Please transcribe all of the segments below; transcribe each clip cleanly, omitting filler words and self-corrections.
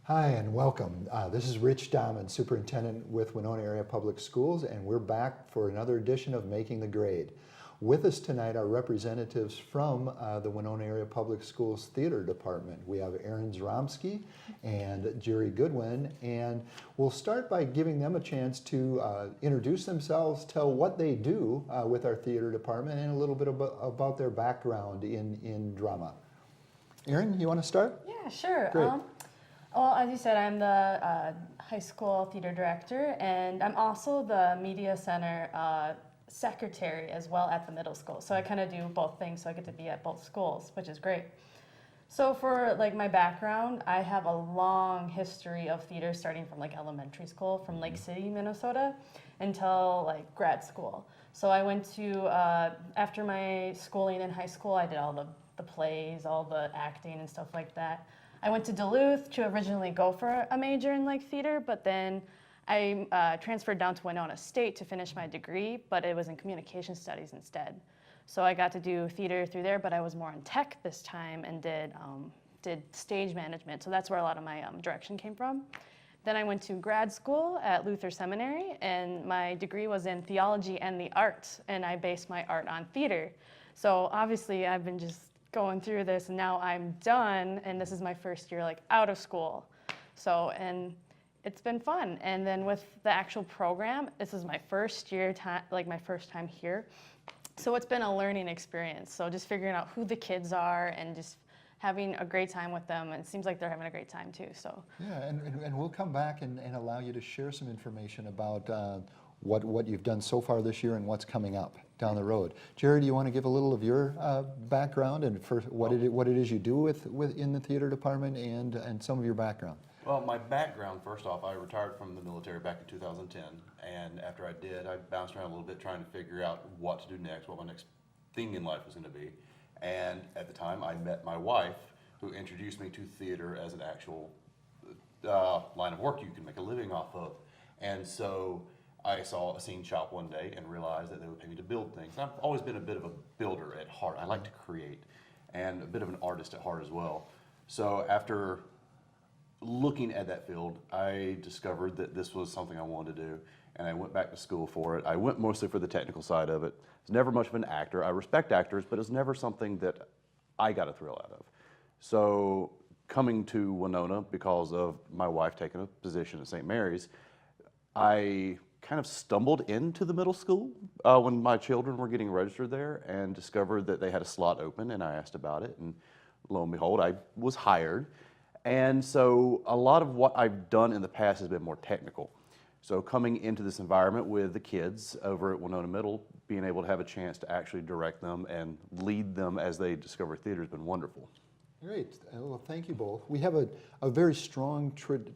Hi and welcome. This is Rich Dahman, Superintendent with Winona Area Public Schools, and we're back for another edition of Making the Grade. With us tonight are representatives from the Winona Area Public Schools Theater Department. We have Aaron Zromsky and Jerry Goodwin, and we'll start by giving them a chance to introduce themselves, tell what they do with our theater department, and a little bit about their background in drama. Aaron, you want to start? Yeah, sure. Great. Well, as you said, I'm the high school theater director, and I'm also the media center secretary as well at the middle school. So I kind of do both things, so I get to be at both schools, which is great. So for like my background, I have a long history of theater starting from like elementary school, from Lake City, Minnesota, until like grad school. So I went to, after my schooling in high school, I did all the plays, all the acting and stuff like that. I went to Duluth to originally go for a major in like theater, but then I transferred down to Winona State to finish my degree, but it was in communication studies instead. So I got to do theater through there, but I was more in tech this time and did stage management. So that's where a lot of my direction came from. Then I went to grad school at Luther Seminary, and my degree was in theology and the arts, and I based my art on theater. So obviously I've been just going through this, and now I'm done, and this is my first year like out of school. So, and it's been fun. And then with the actual program, this is my first year, like my first time here. So it's been a learning experience. So just figuring out who the kids are and just having a great time with them. And it seems like they're having a great time too, so. Yeah, and we'll come back and allow you to share some information about what you've done so far this year and what's coming up down the road. Jerry, do you want to give a little of your background and for what it is you do in the theater department and some of your background? Well, my background, first off, I retired from the military back in 2010, and after I did, I bounced around a little bit trying to figure out what to do next, what my next thing in life was going to be. And at the time, I met my wife, who introduced me to theater as an actual line of work you can make a living off of. And so I saw a scene shop one day and realized that they would pay me to build things. And I've always been a bit of a builder at heart. I like to create, and a bit of an artist at heart as well. So after looking at that field, I discovered that this was something I wanted to do, and I went back to school for it. I went mostly for the technical side of it. I was never much of an actor. I respect actors, but it's never something that I got a thrill out of. So coming to Winona because of my wife taking a position at St. Mary's, I kind of stumbled into the middle school when my children were getting registered there and discovered that they had a slot open, and I asked about it, and lo and behold, I was hired. And so a lot of what I've done in the past has been more technical. So coming into this environment with the kids over at Winona Middle, being able to have a chance to actually direct them and lead them as they discover theater has been wonderful. Great. Well, thank you both. We have a very strong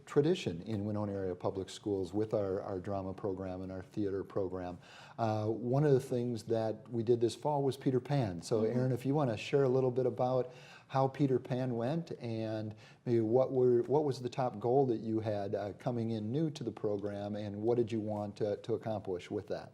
tradition in Winona Area Public Schools with our drama program and our theater program. One of the things that we did this fall was Peter Pan. So Aaron, if you want to share a little bit about how Peter Pan went and maybe what was the top goal that you had coming in new to the program, and what did you want to accomplish with that?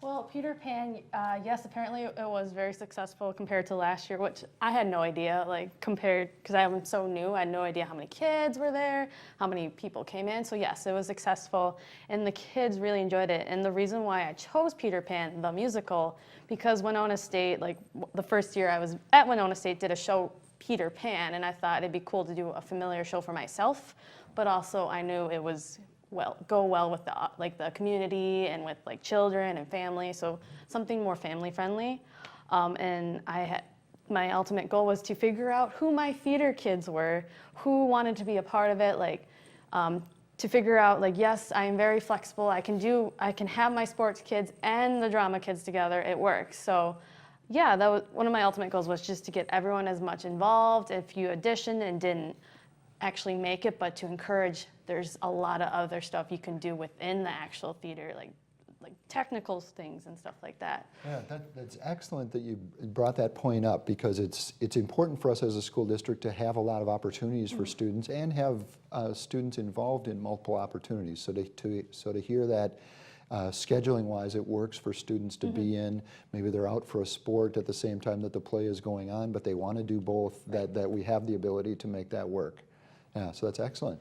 Well, Peter Pan, yes, apparently it was very successful compared to last year, which I had no idea, like compared, because I'm so new, I had no idea how many kids were there, how many people came in. So yes, it was successful, and the kids really enjoyed it. And the reason why I chose Peter Pan, the musical, because Winona State, like the first year I was at Winona State, did a show, Peter Pan, and I thought it'd be cool to do a familiar show for myself, but also I knew it was go well with the community and with like children and family, so something more family friendly. And my ultimate goal was to figure out who my theater kids were, who wanted to be a part of it, like to figure out like, yes, I am very flexible. I can have my sports kids and the drama kids together. It works. So yeah, that was one of my ultimate goals, was just to get everyone as much involved. If you auditioned and didn't actually make it, but to encourage, there's a lot of other stuff you can do within the actual theater, like technical things and stuff like that. Yeah, that's excellent that you brought that point up, because it's important for us as a school district to have a lot of opportunities for students and have students involved in multiple opportunities. So to hear that scheduling wise it works for students to be in, maybe they're out for a sport at the same time that the play is going on, but they want to do both, that we have the ability to make that work. Yeah, so that's excellent.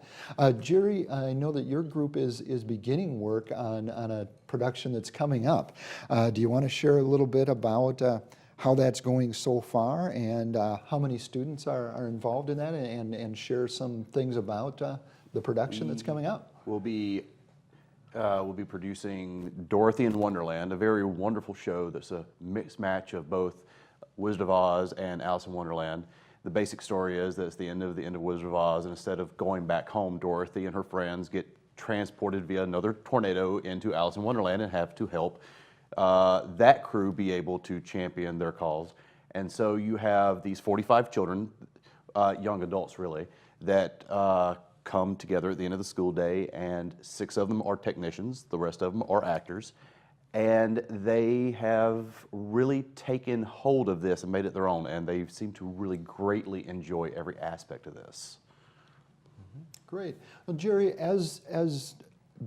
Jerry, I know that your group is beginning work on a production that's coming up. Do you want to share a little bit about how that's going so far and how many students are involved in that, and share some things about the production that's coming up? We'll be producing Dorothy in Wonderland, a very wonderful show that's a mixed match of both Wizard of Oz and Alice in Wonderland. The basic story is that it's the end of Wizard of Oz, and instead of going back home, Dorothy and her friends get transported via another tornado into Alice in Wonderland and have to help that crew be able to champion their cause. And so you have these 45 children, young adults really, that come together at the end of the school day, and 6 of them are technicians, the rest of them are actors. And they have really taken hold of this and made it their own, and they seem to really greatly enjoy every aspect of this. Great. Well, Jerry, as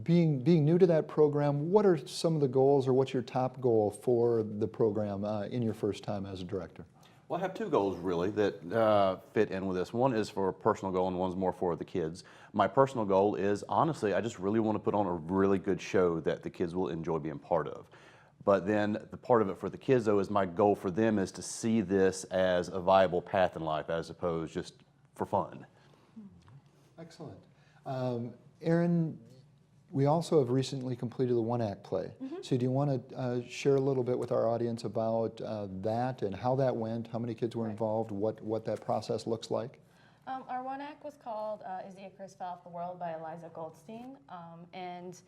being new to that program, what are some of the goals, or what's your top goal for the program in your first time as a director? Well, I have 2 goals really that fit in with this. One is for a personal goal, and one's more for the kids. My personal goal is, honestly, I just really want to put on a really good show that the kids will enjoy being part of. But then the part of it for the kids, though, is my goal for them is to see this as a viable path in life as opposed just for fun. Excellent. Aaron, we also have recently completed the one-act play. So do you want to share a little bit with our audience about that and how that went, how many kids were involved, what that process looks like? Our one act was called Is the Icarus Fell Off the World by Eliza Goldstein. And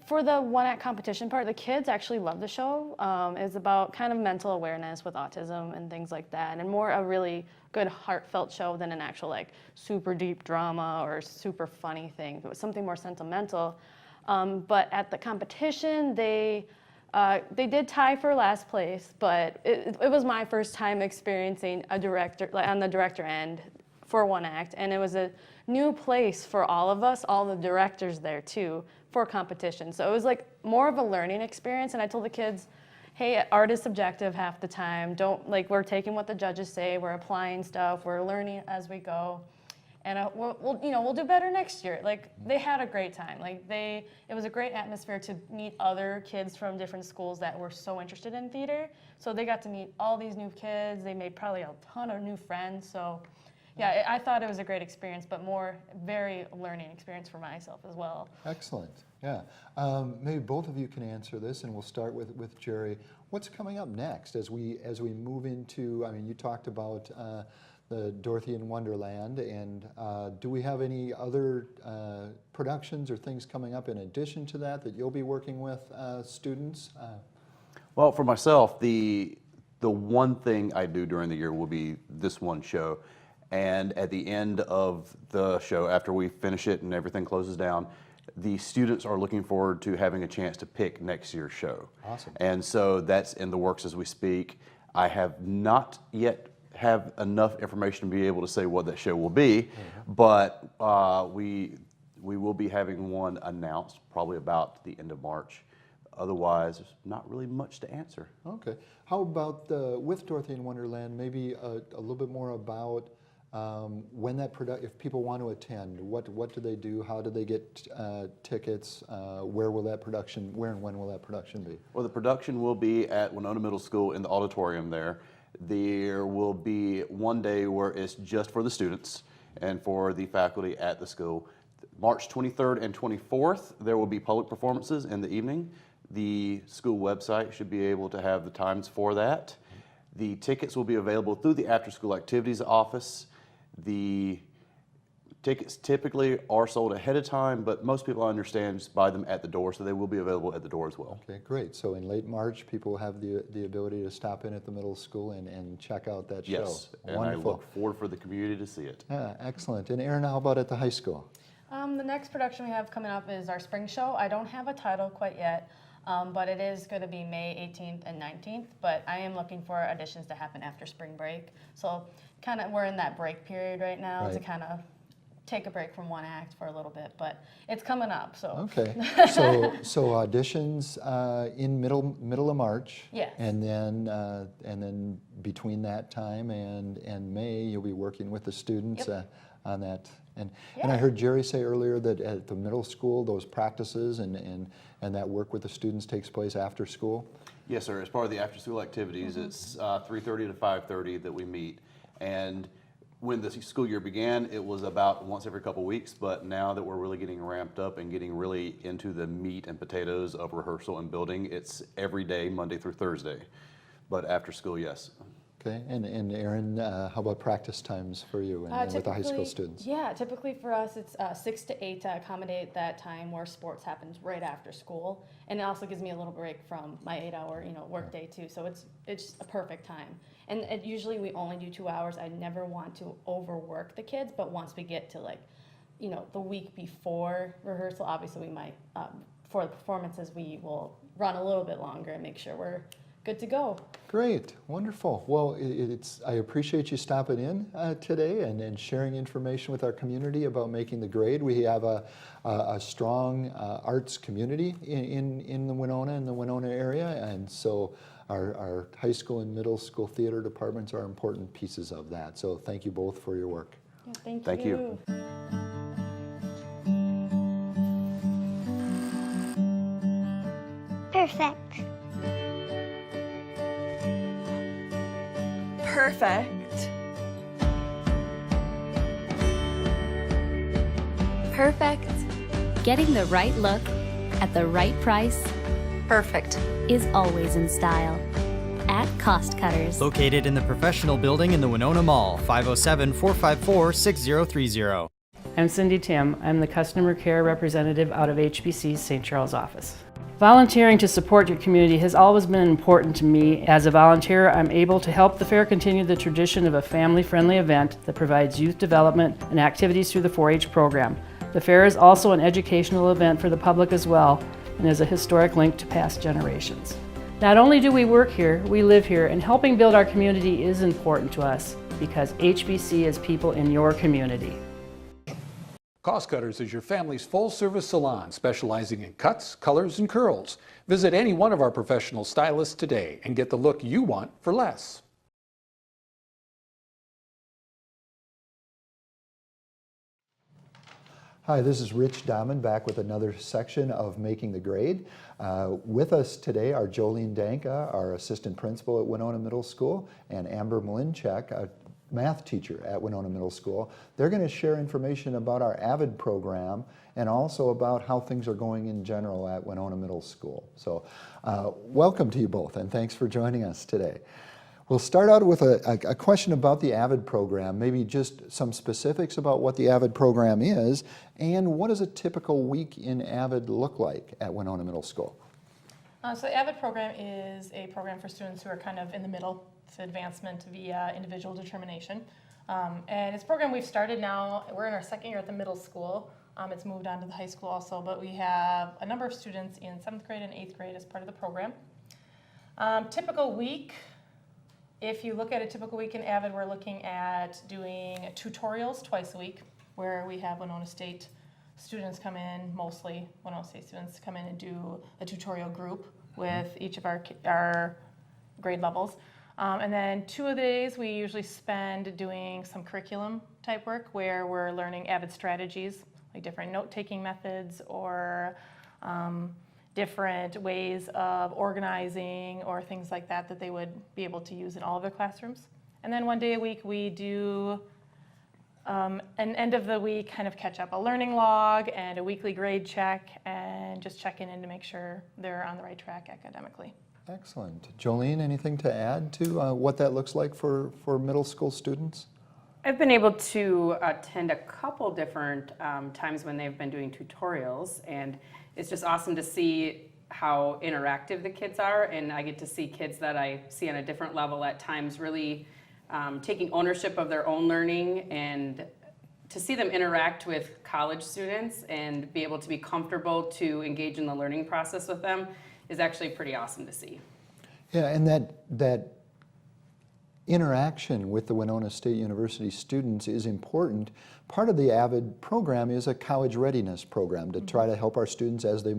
for the one act competition part, the kids actually love the show. It's about kind of mental awareness with autism and things like that, and more a really good heartfelt show than an actual like super deep drama or super funny thing. It was something more sentimental. But at the competition, they did tie for last place, but it was my first time experiencing a director, like on the director end for one act, and it was a new place for all of us, all the directors there too, for competition. So it was like more of a learning experience, and I told the kids, hey, art is subjective half the time. We're taking what the judges say, we're applying stuff, we're learning as we go. And we'll do better next year. Like, they had a great time. It was a great atmosphere to meet other kids from different schools that were so interested in theater. So they got to meet all these new kids. They made probably a ton of new friends. So yeah, I thought it was a great experience, but very learning experience for myself as well. Excellent. Yeah. Maybe both of you can answer this, and we'll start with Jerry. What's coming up next as we move into? I mean, you talked about the Dorothy in Wonderland, and do we have any other productions or things coming up in addition to that you'll be working with students? Well, for myself, the one thing I do during the year will be this one show. And at the end of the show, after we finish it and everything closes down, the students are looking forward to having a chance to pick next year's show. Awesome. And so that's in the works as we speak. I have not yet have enough information to be able to say what that show will be, but we will be having one announced probably about the end of March. Otherwise, there's not really much to answer. Okay. How about with Dorothy in Wonderland, maybe a little bit more about when that if people want to attend, what do they do? How do they get tickets? Where and when will that production be? Well, the production will be at Winona Middle School in the auditorium there. There will be one day where it's just for the students and for the faculty at the school. March 23rd and 24th, there will be public performances in the evening. The school website should be able to have the times for that. The tickets will be available through the after-school activities office. The tickets typically are sold ahead of time, but most people, I understand, just buy them at the door, so they will be available at the door as well. Okay, great. So in late March, people will have the ability to stop in at the middle school and check out that show. Yes, and wonderful. I look forward for the community to see it. Excellent. And Aaron, how about at the high school? The next production we have coming up is our spring show. I don't have a title quite yet, but it is going to be May 18th and 19th, but I am looking for auditions to happen after spring break. So we're in that break period right now to kind of take a break from one act for a little bit, but it's coming up. So okay, so auditions in middle of March. Yes. And then between that time and May, you'll be working with the students on that And I heard Jerry say earlier that at the middle school, those practices and that work with the students takes place after school? Yes, sir. As part of the after-school activities, it's 3:30 to 5:30 that we meet. And when the school year began, it was about once every couple weeks, but now that we're really getting ramped up and getting really into the meat and potatoes of rehearsal and building, it's every day, Monday through Thursday. But after school, yes. Okay, and Erin, how about practice times for you and with the high school students? Yeah, typically for us it's 6 to 8 to accommodate that time where sports happens right after school, and it also gives me a little break from my 8-hour work day too. So it's a perfect time. And usually we only do 2 hours. I never want to overwork the kids, but once we get to the week before rehearsal, obviously we might for the performances we will run a little bit longer and make sure we're good to go. Great, wonderful. Well, I appreciate you stopping in today and sharing information with our community about making the grade. We have a strong arts community in the Winona area, and so our high school and middle school theater departments are important pieces of that. So thank you both for your work. Yeah, thank you. Thank you. Perfect. Perfect. Perfect. Getting the right look at the right price Perfect. is always in style. At Cost Cutters. Located in the professional building in the Winona Mall, 507-454-6030. I'm Cindy Tim. I'm the customer care representative out of HBC's St. Charles office. Volunteering to support your community has always been important to me. As a volunteer, I'm able to help the fair continue the tradition of a family-friendly event that provides youth development and activities through the 4-H program. The fair is also an educational event for the public as well, and is a historic link to past generations. Not only do we work here, we live here, and helping build our community is important to us because HBC is people in your community. Cost Cutters is your family's full-service salon specializing in cuts, colors, and curls. Visit any one of our professional stylists today and get the look you want for less. Hi, this is Rich Dahman back with another section of Making the Grade. With us today are Jolene Danka, our assistant principal at Winona Middle School, and Amber Malinchak, a math teacher at Winona Middle School. They're going to share information about our AVID program and also about how things are going in general at Winona Middle School. So welcome to you both, and thanks for joining us today. We'll start out with a question about the AVID program, maybe just some specifics about what the AVID program is, and what does a typical week in AVID look like at Winona Middle School? So the AVID program is a program for students who are kind of in the middle. It's advancement via individual determination. And it's a program we've started now. We're in our second year at the middle school. It's moved on to the high school also, but we have a number of students in 7th grade and 8th grade as part of the program. Typical week, if you look at a typical week in AVID, we're looking at doing tutorials twice a week, where we have Winona State students come in, mostly Winona State students come in and do a tutorial group with each of our grade levels. And then 2 of the days we usually spend doing some curriculum type work where we're learning AVID strategies, like different note-taking methods or different ways of organizing or things like that that they would be able to use in all of their classrooms. And then 1 day a week we do an end of the week kind of catch up, a learning log and a weekly grade check, and just checking in to make sure they're on the right track academically. Excellent. Jolene, anything to add to what that looks like for middle school students? I've been able to attend a couple different times when they've been doing tutorials, and it's just awesome to see how interactive the kids are, and I get to see kids that I see on a different level at times really taking ownership of their own learning, and to see them interact with college students and be able to be comfortable to engage in the learning process with them is actually pretty awesome to see. Yeah, and that interaction with the Winona State University students is important. Part of the AVID program is a college readiness program to try to help our students as they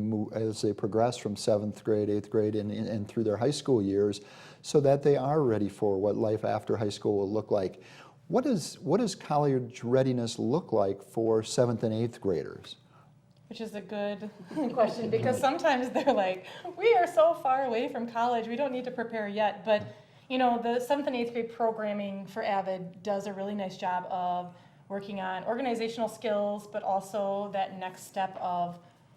progress from 7th grade, 8th grade, and through their high school years, so that they are ready for what life after high school will look like. What does college readiness look like for 7th and 8th graders? Which is a good question, because sometimes they're like, we are so far away from college, we don't need to prepare yet. But you know, the 7th and 8th grade programming for AVID does a really nice job of working on organizational skills, but also that next step of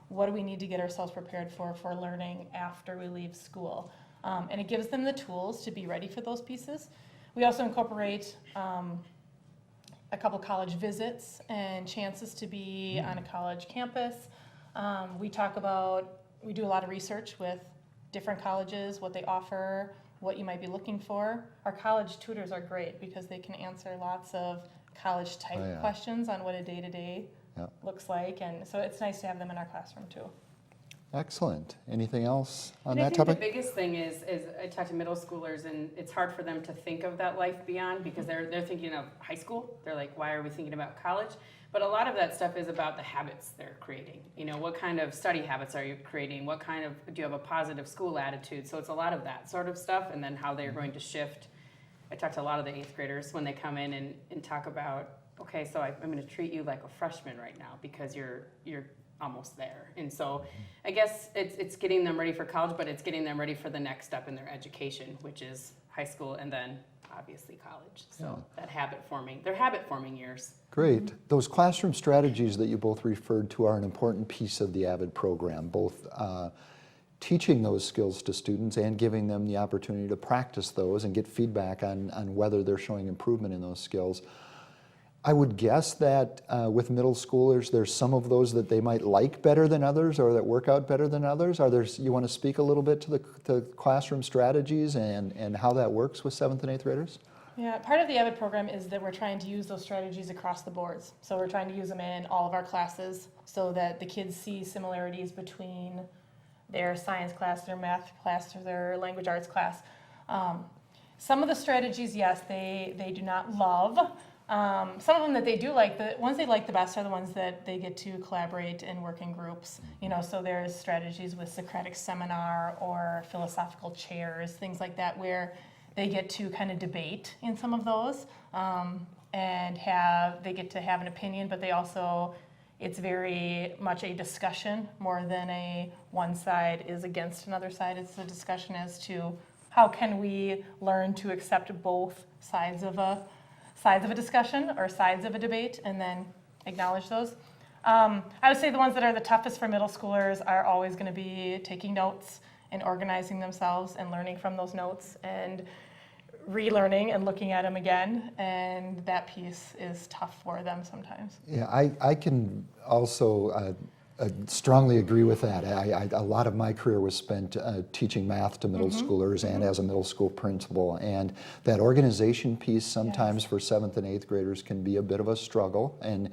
what do we need to get ourselves prepared for learning after we leave school. And it gives them the tools to be ready for those pieces. We also incorporate a couple college visits and chances to be on a college campus. We do a lot of research with different colleges, what they offer, what you might be looking for. Our college tutors are great because they can answer lots of college type questions on what a day-to-day looks like, and so it's nice to have them in our classroom too. Excellent. Anything else on And that I think topic? the biggest thing is I talk to middle schoolers, and it's hard for them to think of that life beyond because they're thinking of high school. They're like, why are we thinking about college? But a lot of that stuff is about the habits they're creating. You know, what kind of study habits are you creating? What kind of, do you have a positive school attitude? So it's a lot of that sort of stuff, and then how they're going to shift. I talk to a lot of the 8th graders when they come in and talk about, okay, so I'm going to treat you like a freshman right now because you're almost there. And so I guess it's getting them ready for college, but it's getting them ready for the next step in their education, which is high school and then obviously college. So that they're habit forming years. Great. Those classroom strategies that you both referred to are an important piece of the AVID program, both teaching those skills to students and giving them the opportunity to practice those and get feedback on whether they're showing improvement in those skills. I would guess that with middle schoolers, there's some of those that they might like better than others or that work out better than others. You want to speak a little bit to the classroom strategies and how that works with 7th and 8th graders? Yeah, part of the AVID program is that we're trying to use those strategies across the boards. So we're trying to use them in all of our classes so that the kids see similarities between their science class, their math class, or their language arts class. Some of the strategies, yes, they do not love. Some of them that they do like, the ones they like the best are the ones that they get to collaborate and work in groups. You know, so there's strategies with Socratic seminar or philosophical chairs, things like that, where they get to kind of debate in some of those and they get to have an opinion, but they also, it's very much a discussion more than a one side is against another side. It's a discussion as to how can we learn to accept both sides of a discussion or sides of a debate and then acknowledge those. I would say the ones that are the toughest for middle schoolers are always going to be taking notes and organizing themselves and learning from those notes and relearning and looking at them again, and that piece is tough for them sometimes. Yeah, I can also strongly agree with that. A lot of my career was spent teaching math to middle schoolers and as a middle school principal, and that organization piece sometimes for 7th and 8th graders can be a bit of a struggle, and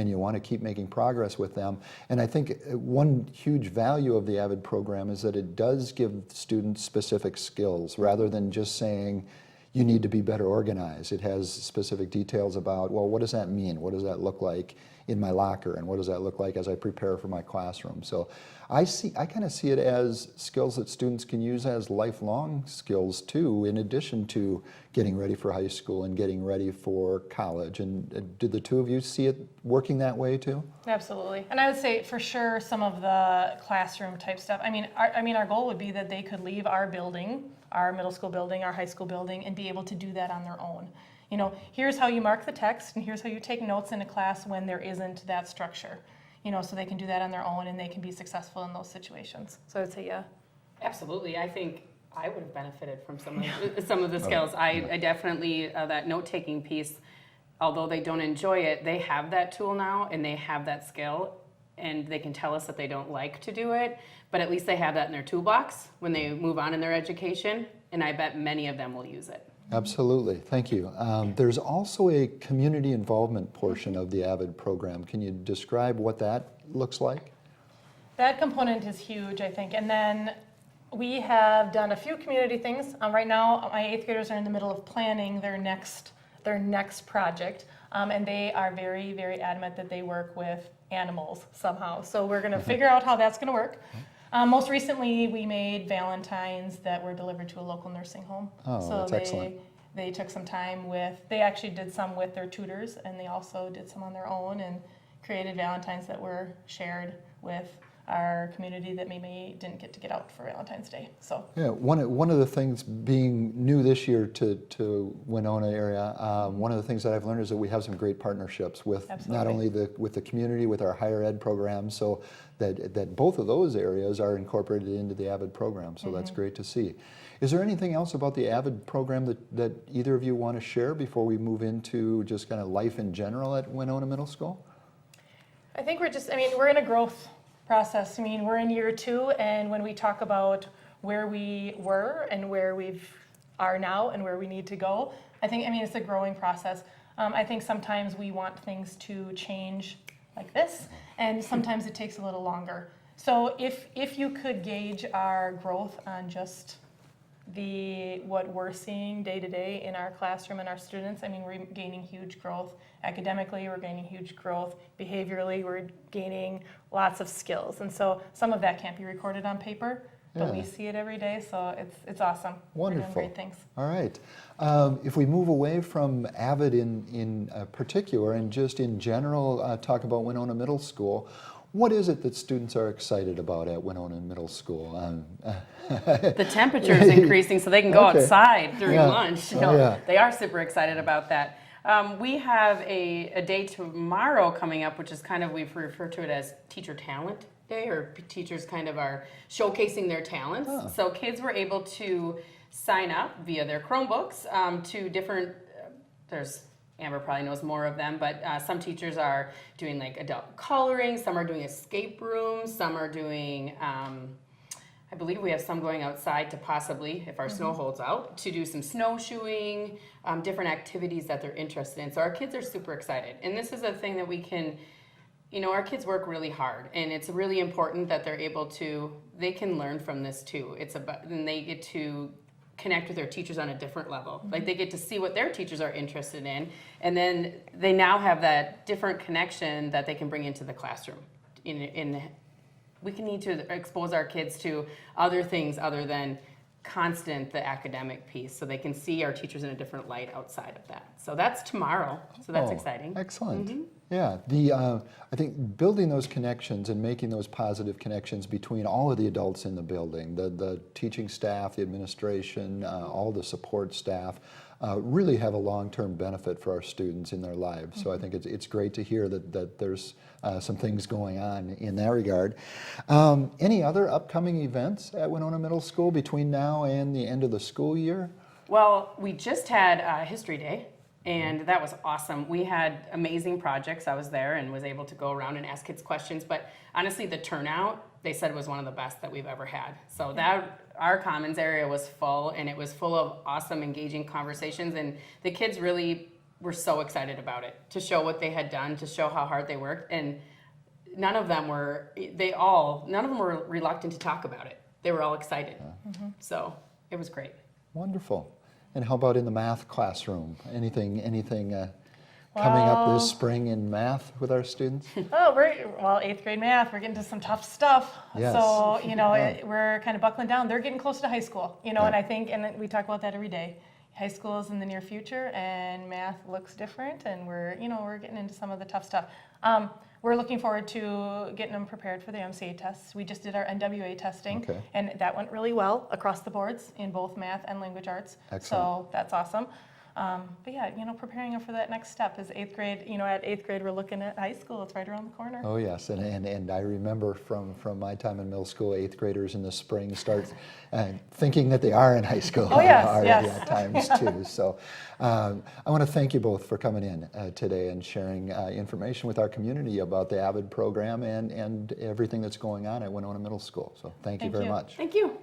you want to keep making progress with them. And I think one huge value of the AVID program is that it does give students specific skills rather than just saying, you need to be better organized. It has specific details about, well, what does that mean? What does that look like in my locker? And what does that look like as I prepare for my classroom? So I kind of see it as skills that students can use as lifelong skills too, in addition to getting ready for high school and getting ready for college. And did the two of you see it working that way too? Absolutely. And I would say for sure some of the classroom type stuff, our goal would be that they could leave our building, our middle school building, our high school building, and be able to do that on their own. You know, here's how you mark the text, and here's how you take notes in a class when there isn't that structure. You know, so they can do that on their own and they can be successful in those situations. So I would say, yeah. Absolutely. I think I would have benefited from some of the skills. I definitely, that note-taking piece, although they don't enjoy it, they have that tool now and they have that skill, and they can tell us that they don't like to do it, but at least they have that in their toolbox when they move on in their education, and I bet many of them will use it. Absolutely, thank you. There's also a community involvement portion of the AVID program. Can you describe what that looks like? That component is huge, I think. And then we have done a few community things. Right now, my 8th graders are in the middle of planning their next project. And they are very, very adamant that they work with animals somehow. So we're going to figure out how that's going to work. Most recently, we made Valentines that were delivered to a local nursing home. Oh, so that's excellent. They took some time they actually did some with their tutors, and they also did some on their own and created Valentines that were shared with our community that maybe didn't get to get out for Valentine's Day. So Yeah, one of the things being new this year to Winona area, one of the things that I've learned is that we have some great partnerships with not only with the community, with our higher ed programs, so that both of those areas are incorporated into the AVID program. So that's great to see. Is there anything else about the AVID program that either of you want to share before we move into just kind of life in general at Winona Middle School? I think we're in a growth process. I mean, we're in year 2, and when we talk about where we were and where we are now and where we need to go, it's a growing process. I think sometimes we want things to change like this, and sometimes it takes a little longer. So if you could gauge our growth on just what we're seeing day to day in our classroom and our students, we're gaining huge growth academically, we're gaining huge growth behaviorally, we're gaining lots of skills, and so some of that can't be recorded on paper, but we see it every day, so it's awesome. Wonderful. We're doing great things. All right. If we move away from AVID in particular and just in general talk about Winona Middle School, what is it that students are excited about at Winona Middle School? The temperature is increasing so they can go outside during lunch. They are super excited about that. We have a day tomorrow coming up, which is we've referred to it as Teacher Talent Day, or teachers kind of are showcasing their talents. So kids were able to sign up via their Chromebooks to different, Amber probably knows more of them, but some teachers are doing like adult coloring, some are doing escape rooms, some are doing, I believe we have some going outside to possibly, if our snow holds out, to do some snowshoeing, different activities that they're interested in. So our kids are super excited. And this is a thing that we can, our kids work really hard, and it's really important that they can learn from this too. And they get to connect with their teachers on a different level. Like they get to see what their teachers are interested in, and then they now have that different connection that they can bring into the classroom. We need to expose our kids to other things other than the academic piece, so they can see our teachers in a different light outside of that. So that's tomorrow, so that's exciting. Excellent. Yeah, I think building those connections and making those positive connections between all of the adults in the building, the teaching staff, the administration, all the support staff, really have a long-term benefit for our students in their lives. So I think it's great to hear that there's some things going on in that regard. Any other upcoming events at Winona Middle School between now and the end of the school year? Well, we just had History Day, and that was awesome. We had amazing projects. I was there and was able to go around and ask kids questions, but honestly the turnout, they said, was one of the best that we've ever had. So our commons area was full, and it was full of awesome, engaging conversations, and the kids really were so excited about it, to show what they had done, to show how hard they worked, and none of them were reluctant to talk about it. They were all excited. So it was great. Wonderful. And how about in the math classroom? Anything coming up this spring in math with our students? Well, 8th grade math, we're getting to some tough stuff. Yes. So, we're kind of buckling down. They're getting close to high school, and I think, and we talk about that every day. High school is in the near future, and math looks different, and we're getting into some of the tough stuff. We're looking forward to getting them prepared for the MCA tests. We just did our NWA testing, and that went really well across the boards in both math and language arts. Excellent. So that's awesome. But yeah, preparing them for that next step is 8th grade. At 8th grade, we're looking at high school. It's right around the corner. Oh yes, and I remember from my time in middle school, 8th graders in the spring start thinking that they are in high school already at times too. So I want to thank you both for coming in today and sharing information with our community about the AVID program and everything that's going on at Winona Middle School. So thank you very much. Thank you.